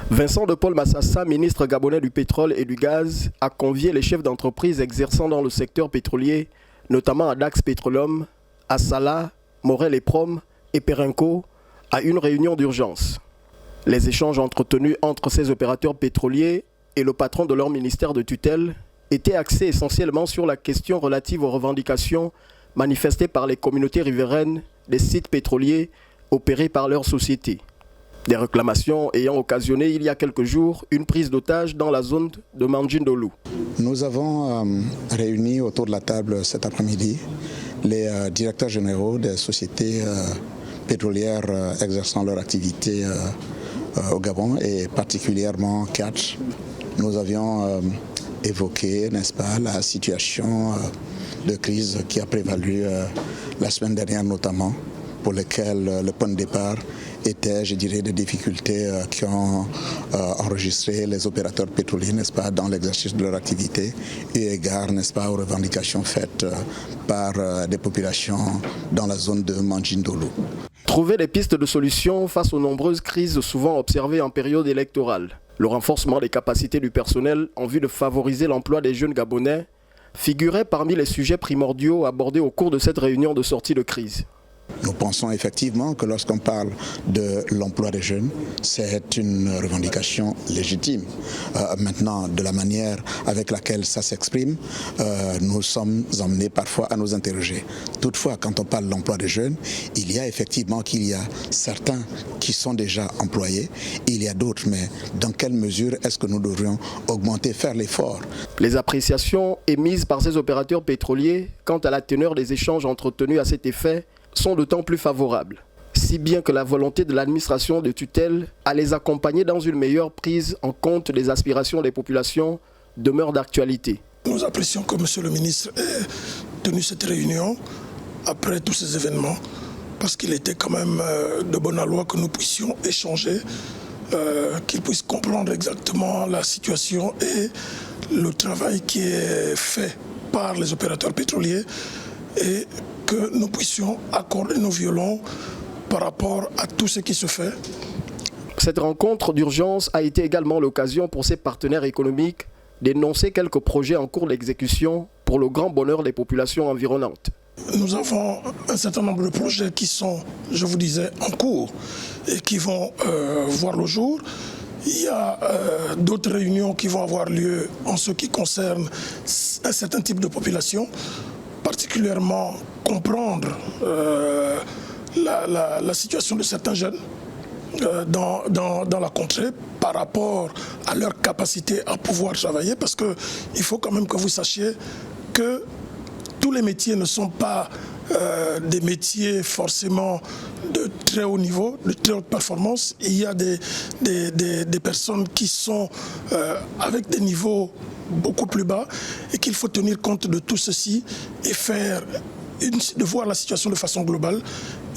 Vincent de Paul Massassa, ministre gabonais du pétrole et du gaz, a convié les chefs d'entreprise exerçant dans le secteur pétrolier, notamment à Dax Petroleum, à Salah, Morel et Prom et Perenco, à une réunion d'urgence. Les échanges entretenus entre ces opérateurs pétroliers et le patron de leur ministère de tutelle étaient axés essentiellement sur la question relative aux revendications manifestées par les communautés riveraines des sites pétroliers opérés par leurs sociétés. Des réclamations ayant occasionné il y a quelques jours une prise d'otage dans la zone de Mandjindolo. Nous avons réuni autour de la table cet après-midi les directeurs généraux des sociétés pétrolières exerçant leur activité au Gabon et particulièrement Catch. Nous avions évoqué, n'est-ce pas, la situation de crise qui a prévalu la semaine dernière notamment, pour lesquelles le point de départ était, je dirais, des difficultés qui ont enregistré les opérateurs pétroliers, n'est-ce pas, dans l'exercice de leur activité, eu égard, n'est-ce pas, aux revendications faites par des populations dans la zone de Mandjindolo. Trouver des pistes de solutions face aux nombreuses crises souvent observées en période électorale. Le renforcement des capacités du personnel en vue de favoriser l'emploi des jeunes Gabonais figurait parmi les sujets primordiaux abordés au cours de cette réunion de sortie de crise. Nous pensons effectivement que lorsqu'on parle de l'emploi des jeunes, c'est une revendication légitime. Maintenant, de la manière avec laquelle ça s'exprime, nous sommes emmenés parfois à nous interroger. Toutefois, quand on parle de l'emploi des jeunes, il y a effectivement certains qui sont déjà employés, il y a d'autres, mais dans quelle mesure est-ce que nous devrions augmenter, faire l'effort? Les appréciations émises par ces opérateurs pétroliers quant à la teneur des échanges entretenus à cet effet sont d'autant plus favorables, si bien que la volonté de l'administration de tutelle à les accompagner dans une meilleure prise en compte des aspirations des populations demeure d'actualité. Nous apprécions que M. le ministre ait tenu cette réunion après tous ces événements, parce qu'il était quand même de bonne loi que nous puissions échanger, qu'il puisse comprendre exactement la situation et le travail qui est fait par les opérateurs pétroliers et que nous puissions accorder nos violons par rapport à tout ce qui se fait. Cette rencontre d'urgence a été également l'occasion pour ses partenaires économiques d'énoncer quelques projets en cours d'exécution pour le grand bonheur des populations environnantes. Nous avons un certain nombre de projets qui sont, je vous disais, en cours et qui vont voir le jour. Il y a d'autres réunions qui vont avoir lieu en ce qui concerne un certain type de population, particulièrement comprendre la situation de certains jeunes dans la contrée par rapport à leur capacité à pouvoir travailler, parce qu'il faut quand même que vous sachiez que tous les métiers ne sont pas des métiers forcément de très haut niveau, de très haute performance. Il y a des personnes qui sont avec des niveaux beaucoup plus bas et qu'il faut tenir compte de tout ceci et de voir la situation de façon globale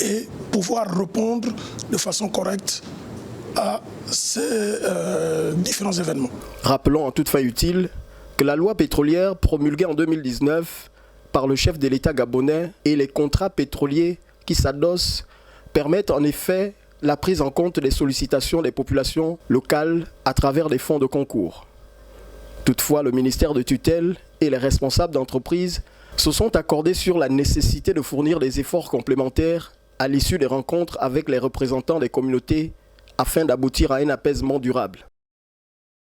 et pouvoir répondre de façon correcte à ces différents événements. Rappelons en toute fin utile que la loi pétrolière promulguée en 2019 par le chef de l'État gabonais et les contrats pétroliers qui s'adossent permettent en effet la prise en compte des sollicitations des populations locales à travers des fonds de concours. Toutefois, le ministère de tutelle et les responsables d'entreprise se sont accordés sur la nécessité de fournir des efforts complémentaires à l'issue des rencontres avec les représentants des communautés afin d'aboutir à un apaisement durable.